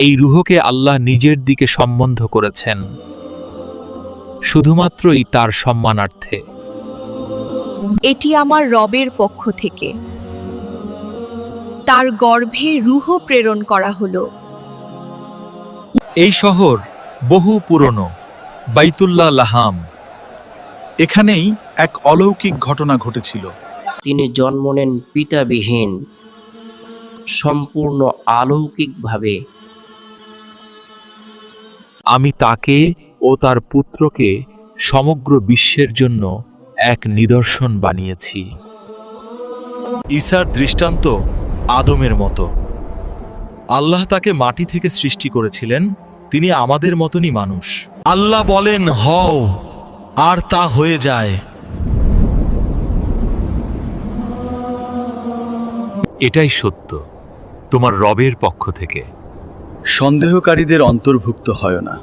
এই রুহকে আল্লাহ নিজের দিকে সম্বন্ধ করেছেন, শুধুমাত্রই তার সম্মানার্থে। এটি আমার রবের পক্ষ থেকে, তার গর্ভে রূহ প্রেরণ করা হলো। এই শহর বহু পুরনো, বাইতুল্লাহ লাহাম। এখানেই এক অলৌকিক ঘটনা ঘটেছিল। তিনি জন্ম নেন পিতাবিহীন, সম্পূর্ণ অলৌকিকভাবে। আমি তাকে ও তার পুত্রকে সমগ্র বিশ্বের জন্য এক নিদর্শন বানিয়েছি। ঈসার দৃষ্টান্ত আদমের মতো। আল্লাহ তাকে মাটি থেকে সৃষ্টি করেছিলেন, তিনি আমাদের মতনই মানুষ। আল্লাহ বলেন হও, আর তা হয়ে যায়। এটাই সত্য, তোমার রবের পক্ষ থেকে। সন্দেহকারীদের অন্তর্ভুক্ত হয় না।